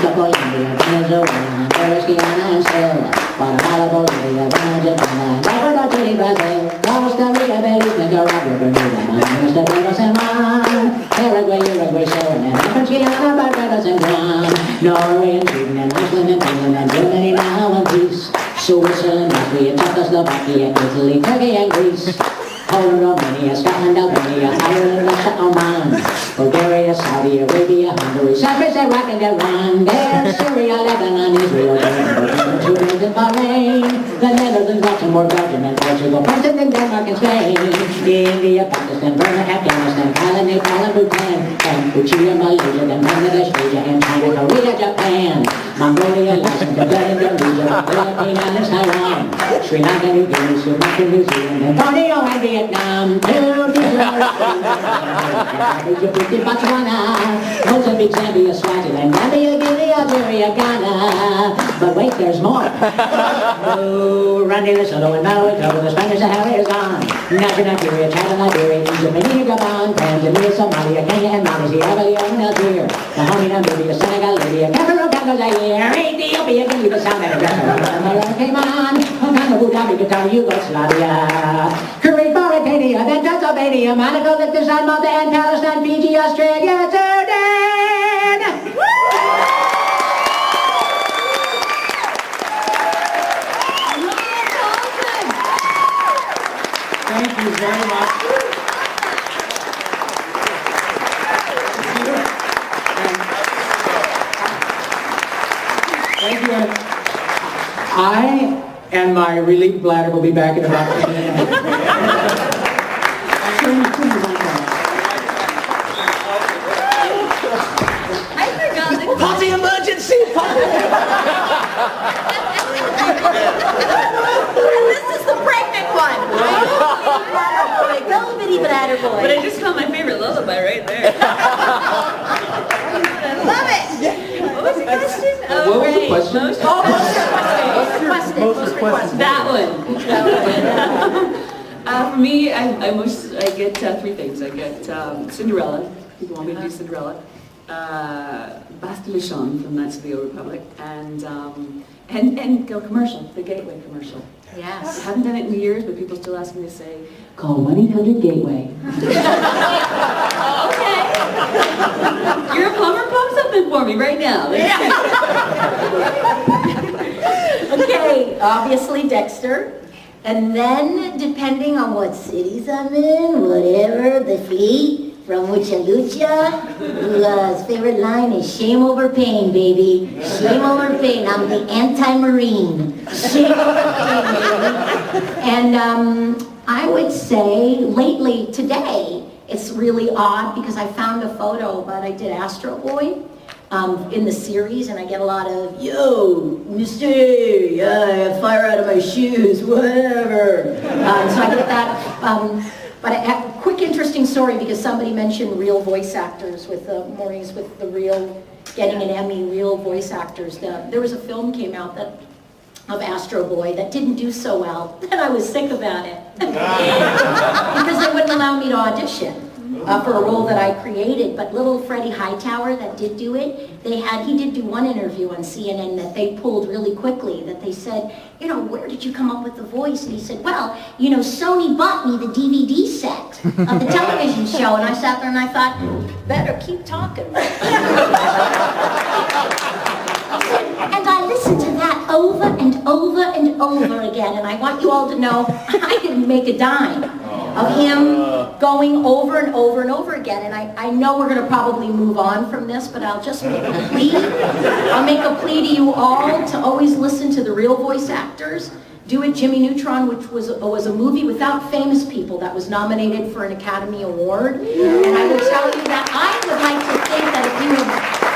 Mexico, Colombia, Venezuela, Honduras, Guyana, and still Guatemala, Bolivia, Argentina, Ecuador, Chile, Brazil, Costa Rica, Belize, Nicaragua, Bermuda, Bahamas, Barbados, and Guam, Paraguay, Uruguay, Suriname, Guyana, Barbados, and Guam, Norway, and Sweden, and Iceland, and Finland, and Germany now in peace, Switzerland, Latvia, Czechoslovakia, Italy, Turkey, and Greece, Poland, Romania, Scotland, Albania, Ireland, Russia, Oman, Bulgaria, Saudi Arabia, Hungary, Cyprus, Iraq, and Iran, there, Syria, Lebanon, Israel, Jordan, Tunis, and Bahrain, the Netherlands, Luxembourg, Belgium, and Portugal, Poland, and Denmark, and Spain, India, Pakistan, Burma, Afghanistan, Thailand, Nepal, and Bhutan, Cambodia, Malaysia, and Bangladesh, Asia, and China, Korea, Japan, Mongolia, Laos, and Tibet, Indonesia, Philippines, and Taiwan, Sri Lanka, New Guinea, Sumatra, New Zealand, and Borneo, and Vietnam, Djibouti, Botswana, Mozambique, Zambia, Swaziland, Gambia, Guinea, Algeria, Ghana. But wait, there's more. Oh, Randy, Lesotho, and Malawi, Togo, the Spanish Sahara is gone. Nigeria, Chad, Liberia, Egypt, Benin, Gabon, Tanzania, Somalia, Kenya, and Mali, Sierra Leone, and Algeria, Dahomey, Namibia, Senegal, Libya, Cameroon, Congo, Zaire, Ethiopia, Guinea, South Africa, Cayman, Hong Kong, Abu Dhabi, Qatar, Yugoslavia, Kuwait, Mauritania, then Tasmania, Monaco, Liechtenstein, Malta, and Palestine, Fiji, Australia, Sudan. Thank you very much. Thank you. I and my relieved bladder will be back in about 10 minutes. Potty emergency! And this is the pregnant one. Little bitty bladder boy. But I just found my favorite lullaby right there. Love it. What was the question? What was the question? Most requested. That one. For me, I get three things. I get Cinderella. People want me to do Cinderella. Bastille from Knights of the Old Republic, and go commercial, the Gateway commercial. Yes. I haven't done it in years, but people still ask me to say, Call 1-800-GATEWAY. okay. You're a plumber, pump something for me right now. Okay, obviously Dexter. And then, depending on what cities I'm in, whatever, the fleet, from Lucha Lucha, whose favorite line is shame over pain, baby. Shame over pain. I'm the anti-marine. Shame over pain, baby. And I would say lately, today, it's really odd because I found a photo, but I did Astro Boy in the series, and I get a lot of, yo, mister, yeah, fire out of my shoes, whatever. So I get that. But a quick interesting story, because somebody mentioned real voice actors with Maurice, with the real, getting an Emmy, real voice actors. There was a film came out of Astro Boy that didn't do so well, and I was sick about it. Because they wouldn't allow me to audition for a role that I created. But little Freddie Hightower that did do it, he did do one interview on CNN that they pulled really quickly, that they said, you know, where did you come up with the voice? And he said, well, you know, Sony bought me the DVD set of the television show. And I sat there and I thought, better keep talking. And I listened to that over and over and over again, and I want you all to know I didn't make a dime of him going over and over and over again. And I know we're going to probably move on from this, but I'll just make a plea. I'll make a plea to you all to always listen to the real voice actors. Do It, Jimmy Neutron, which was a movie without famous people that was nominated for an Academy Award. And I will tell you that I would like to think that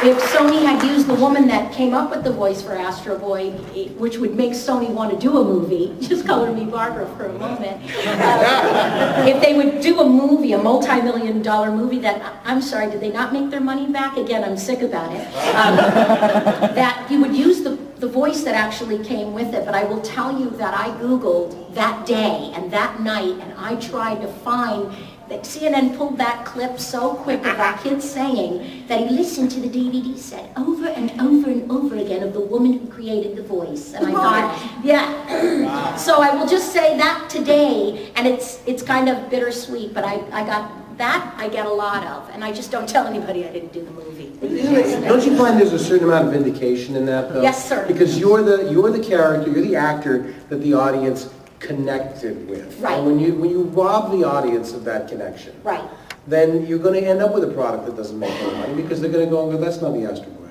if Sony had used the woman that came up with the voice for Astro Boy, which would make Sony want to do a movie, just color me Barbara for a moment, if they would do a movie, a multi-million-dollar movie that, I'm sorry, did they not make their money back? Again, I'm sick about it. That you would use the voice that actually came with it. But I will tell you that I Googled that day and that night, and I tried to find that CNN pulled that clip so quick of that kid saying that he listened to the DVD set over and over and again of the woman who created the voice. And I thought, yeah. So I will just say that today, and it's kind of bittersweet, but I got that I get a lot of, and I just don't tell anybody I didn't do the movie. Don't you find there's a certain amount of vindication in that, though? Yes, sir. Because you're the character, you're the actor that the audience connected with. Right. And when you rob the audience of that connection, Right. then you're going to end up with a product that doesn't make any money because they're going to go and go, that's not the Astro Boy.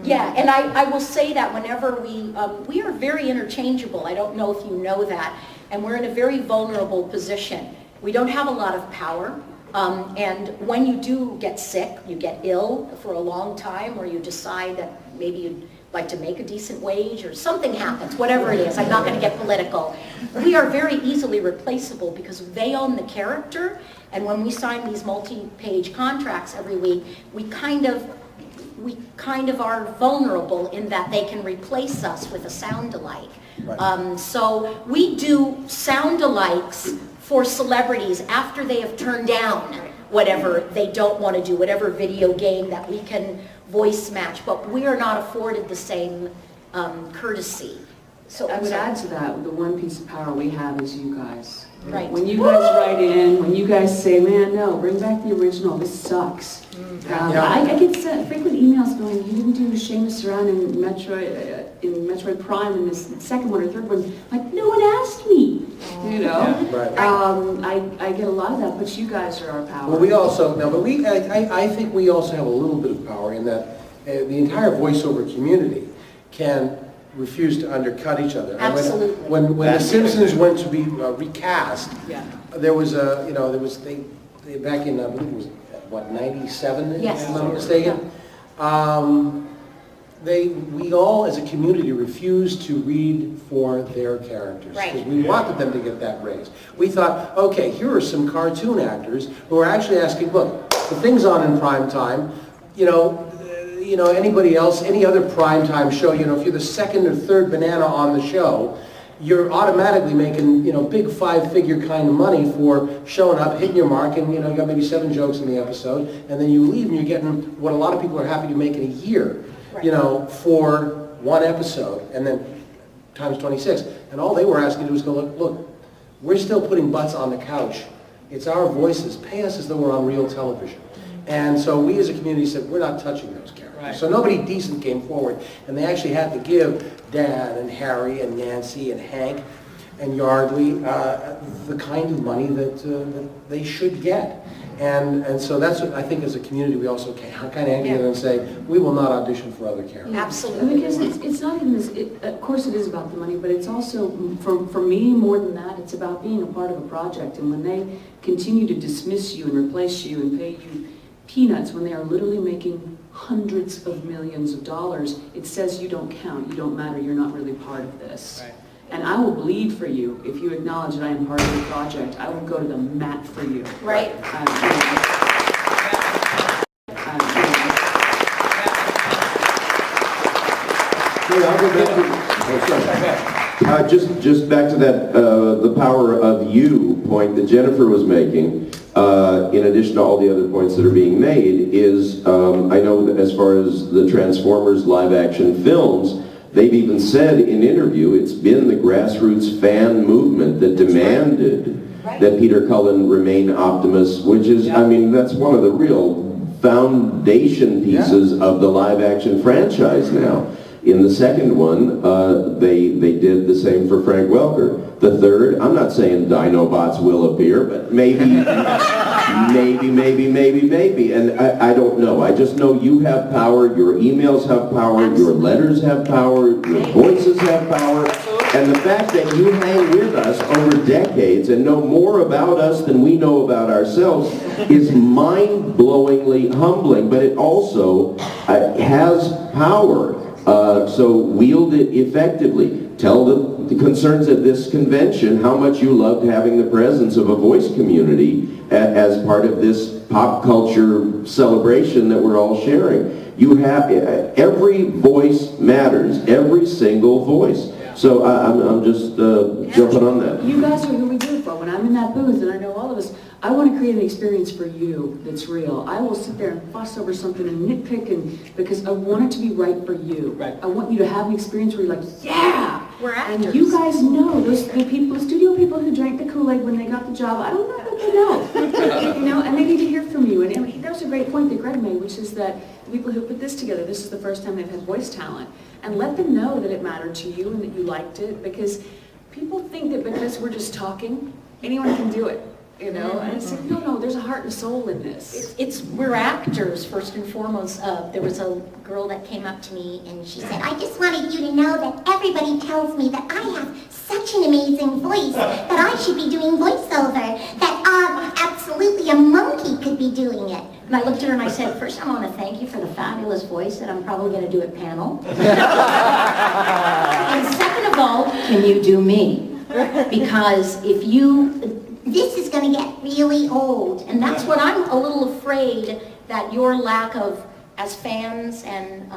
Yeah, and I will say that whenever we are very interchangeable. I don't know if you know that, and we're in a very vulnerable position. We don't have a lot of power. And when you do get sick, you get ill for a long time, or you decide that maybe you'd like to make a decent wage, or something happens, whatever it is, I'm not going to get political. We are very easily replaceable because they own the character, and when we sign these multi-page contracts every week, we kind of are vulnerable in that they can replace us with a sound-alike. Right. So we do sound-alikes for celebrities after they have turned down whatever they don't want to do, whatever video game that we can voice match, but we are not afforded the same courtesy. So I would add to that, the one piece of power we have is you guys. Right. When you guys write in, when you guys say, man, no, bring back the original, this sucks. I get frequent emails going, you didn't do Seamus Around in Metroid Prime in this second one or third one. Like, no one asked me, you know? Right. I get a lot of that, but you guys are our power. Well, we also, no, but I think we also have a little bit of power in that the entire voiceover community can refuse to undercut each other. Absolutely. When The Simpsons went to be recast, there was they back in, I believe it was, what, 97, yes, if I'm not mistaken? We all, as a community, refused to read for their characters. Right. Because we wanted them to get that raise. We thought, okay, here are some cartoon actors who are actually asking, look, the thing's on in prime time, anybody else, any other primetime show, if you're the second or third banana on the show, you're automatically making, big five-figure kind of money for showing up, hitting your mark, and, you got maybe 7 jokes in the episode, and then you leave and you're getting what a lot of people are happy to make in a year, for one episode, and then times 26. And all they were asking to do was go, look, we're still putting butts on the couch. It's our voices. Pay us as though we're on real television. And so we as a community said, we're not touching those characters. Right. So nobody decent came forward, and they actually had to give Dan and Harry and Nancy and Hank and Yardley the kind of money that they should get. And so that's what I think as a community we also kind of hang together and say, we will not audition for other characters. Absolutely. Because it's not even this, of course it is about the money, but it's also, for me, more than that, it's about being a part of a project. And when they continue to dismiss you and replace you and pay you peanuts when they are literally making hundreds of millions of dollars, it says you don't count, you don't matter, you're not really part of this. Right. And I will bleed for you if you acknowledge that I am part of the project. I will go to the mat for you. Right. I'll go back to, just back to that, the power of you point that Jennifer was making, in addition to all the other points that are being made, is I know that as far as the Transformers live-action films, they've even said in interview it's been the grassroots fan movement that demanded that Peter Cullen remain Optimus, which is, I mean, that's one of the real foundation pieces of the live-action franchise now. In the second one, they did the same for Frank Welker. The third, I'm not saying Dinobots will appear, but maybe, maybe. And I don't know. I just know you have power, your emails have power, your letters have power, your voices have power. And the fact that you hang with us over decades and know more about us than we know about ourselves is mind-blowingly humbling, but it also has power. So wield it effectively. Tell the concerns at this convention how much you loved having the presence of a voice community as part of this pop culture celebration that we're all sharing. You have, every voice matters, every single voice. So I'm just jumping on that. You guys are who we do it for. When I'm in that booth, and I know all of us, I want to create an experience for you that's real. I will sit there and fuss over something and nitpick because I want it to be right for you. Right. I want you to have an experience where you're like, yeah! We're And actors. you guys know, the studio people who drank the Kool-Aid when they got the job, I don't know what they know. You know, and they need to hear from you. And that was a great point that Greg made, which is that the people who put this together, this is the first time they've had voice talent. And let them know that it mattered to you and that you liked it, because people think that because we're just talking, anyone can do it. You know, and it's like, no, there's a heart and soul in this. We're actors, first and foremost. There was a girl that came up to me and she said, I just wanted you to know that everybody tells me that I have such an amazing voice, that I should be doing voiceover, that absolutely a monkey could be doing it. And I looked at her and I said, first I want to thank you for the fabulous voice that I'm probably going to do at panel. And second of all, can you do me? Because this is going to get really old, and that's what I'm a little afraid that your lack of, as fans, and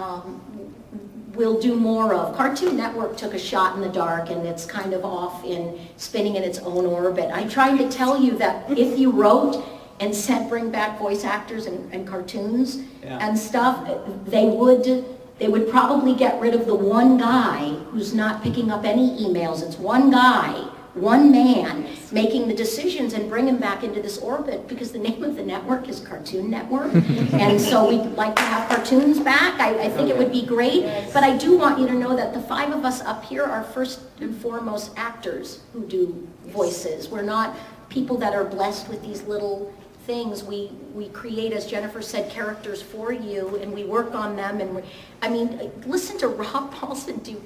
will do more of. Cartoon Network took a shot in the dark, and it's kind of off in spinning in its own orbit. I tried to tell you that if you wrote and said bring back voice actors and cartoons and stuff, they would probably get rid of the one guy who's not picking up any emails. It's one guy, one man, making the decisions, and bring him back into this orbit, because the name of the network is Cartoon Network. And so we'd like to have cartoons back. I think it would be great. But I do want you to know that the five of us up here are first and foremost actors who do voices. We're not people that are blessed with these little things. We create, as Jennifer said, characters for you, and we work on them. And I mean, listen to Rob Paulson do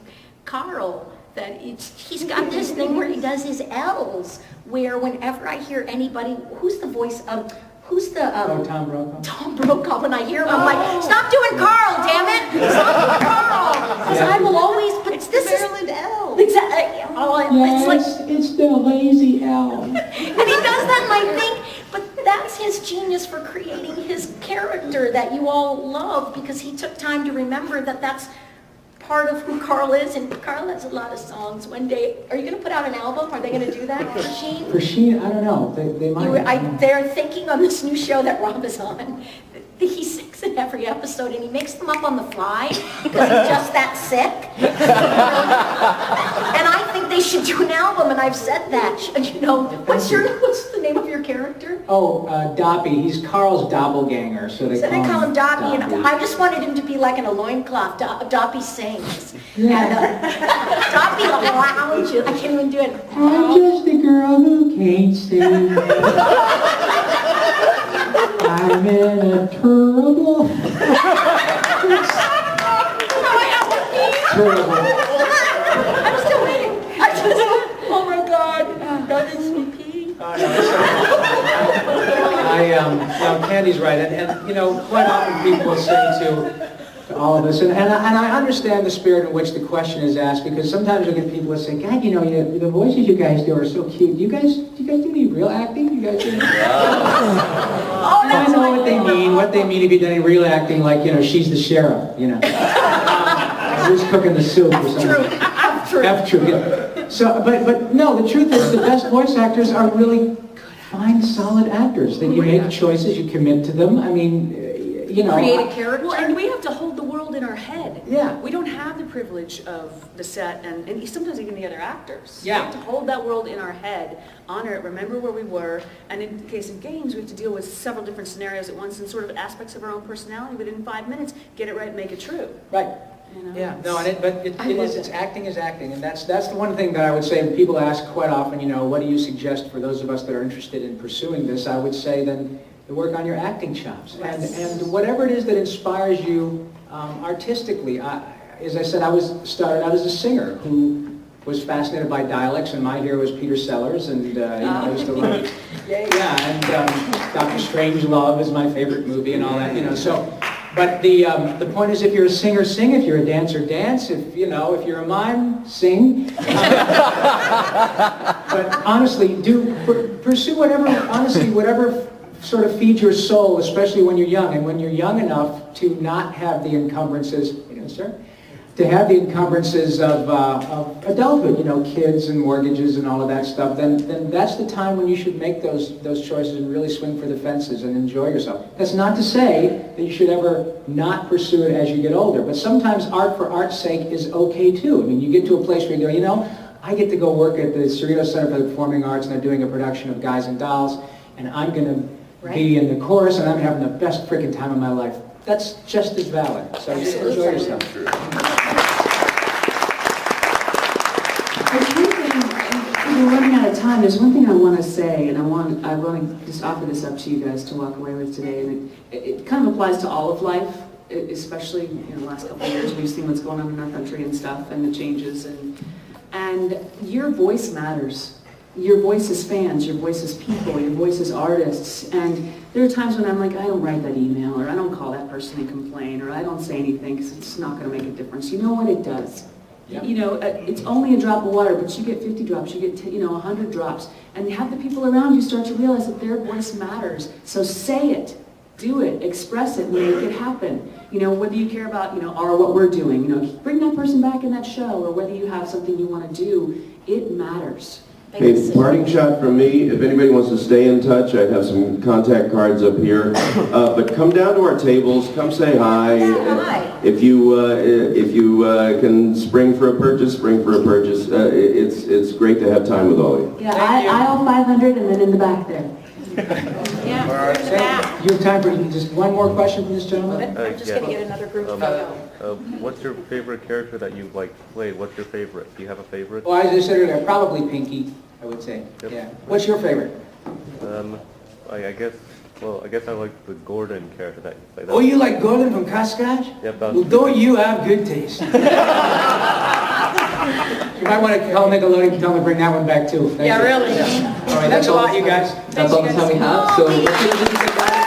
Carl. That he's got this thing where he does his L's, where whenever I hear anybody, who's the voice of, Tom Brokaw. Tom Brokaw, when I hear him, I'm like, stop doing Carl, damn it! Stop doing Carl! Because I will always, but this is Maryland L. Exactly. It's like, it's the lazy L. and he does that, and I think, but that's his genius for creating his character that you all love, because he took time to remember that that's part of who Carl is, and Carl has a lot of songs. One day, are you going to put out an album? Are they going to do that, Sheen? For Sheen, I don't know. They might. They're thinking on this new show that Rob is on. He sings in every episode, and he makes them up on the fly because he's just that sick. And I think they should do an album, and I've said that. You know, what's the name of your character? Oh, Doppy. He's Carl's doppelganger, so they call him Doppy. And I just wanted him to be like in a loincloth. Doppy sings. Yeah. And Doppy lounge. I can't even do it. I'm just a girl who can't sing. I'm in a terrible. Terrible. I'm still waiting. Oh my God. That is me pee. Candy's right, and you know, quite often people will say to all of us, and I understand the spirit in which the question is asked, because sometimes you'll get people that say, God, you know, the voices you guys do are so cute. Do you guys do any real acting? You guys do? I know what they mean. What they mean if you do any real acting, like, you know, she's the sheriff, you know. Who's cooking the soup or something. F true. Yeah. So, but no, the truth is the best voice actors are really fine, solid actors. That you make choices, you commit to them. I mean, you know. Create a character. Well, and we have to hold the world in our head. Yeah. We don't have the privilege of the set and sometimes even the other actors. Yeah. We have to hold that world in our head, honor it, remember where we were, and in the case of games, we have to deal with several different scenarios at once and sort of aspects of our own personality within 5 minutes, get it right, make it true. Right. You know? Yeah, no, it's acting is acting, and that's the one thing that I would say. People ask quite often, you know, what do you suggest for those of us that are interested in pursuing this? I would say then to work on your acting chops, and whatever it is that inspires you artistically. As I said, I started out as a singer who was fascinated by dialects, and my hero was Peter Sellers, and you know, I used to love and Dr. Strangelove is my favorite movie and all that, you know. So. But the point is, if you're a singer, sing. If you're a dancer, dance. If you're a mime, sing. But honestly, pursue whatever sort of feeds your soul, especially when you're young. And when you're young enough to not have the encumbrances, sir, to have the encumbrances of adulthood, you know, kids and mortgages and all of that stuff, then that's the time when you should make those choices and really swing for the fences and enjoy yourself. That's not to say that you should ever not pursue it as you get older, but sometimes art for art's sake is okay too. I mean, you get to a place where you go, you know, I get to go work at the Cerritos Center for the Performing Arts and they're doing a production of Guys and Dolls, and I'm going to be in the chorus and I'm having the best freaking time of my life. That's just as valid. So just enjoy yourself. There's one thing, we're running out of time. There's one thing I want to say, and I want to just offer this up to you guys to walk away with today. And it kind of applies to all of life, especially in the last couple of years. We've seen what's going on in our country and stuff, and the changes. And your voice matters. Your voice is fans, your voice is people, your voice is artists. And there are times when I'm like, I don't write that email, or I don't call that person and complain, or I don't say anything because it's not going to make a difference. You know what? It does. Yep. You know, it's only a drop of water, but you get 50 drops, you get 100 drops, and have the people around you start to realize that their voice matters. So say it, do it, express it, make it happen. You know, whether you care about, or what we're doing, bring that person back in that show, or whether you have something you want to do, it matters. Hey, parting shot from me. If anybody wants to stay in touch, I have some contact cards up here. But come down to our tables. Come say hi. If you can spring for a purchase, spring for a purchase. It's great to have time with all of you. Yeah, aisle 500 and then in the back there. Yeah, we're in the back. You have time for just one more question from this gentleman? I'm just going to get another group photo. What's your favorite character that you've played? What's your favorite? Do you have a favorite? Well, as I said earlier, probably Pinky, I would say. Yep. Yeah. What's your favorite? I guess I like the Gordon character that you played. Oh, you like Gordon from Cascade? Yep. Well, don't you have good taste? You might want to call Nickelodeon and tell them to bring that one back too. Yeah, really. All right, that's a lot, you guys. That's all the time we have. So let's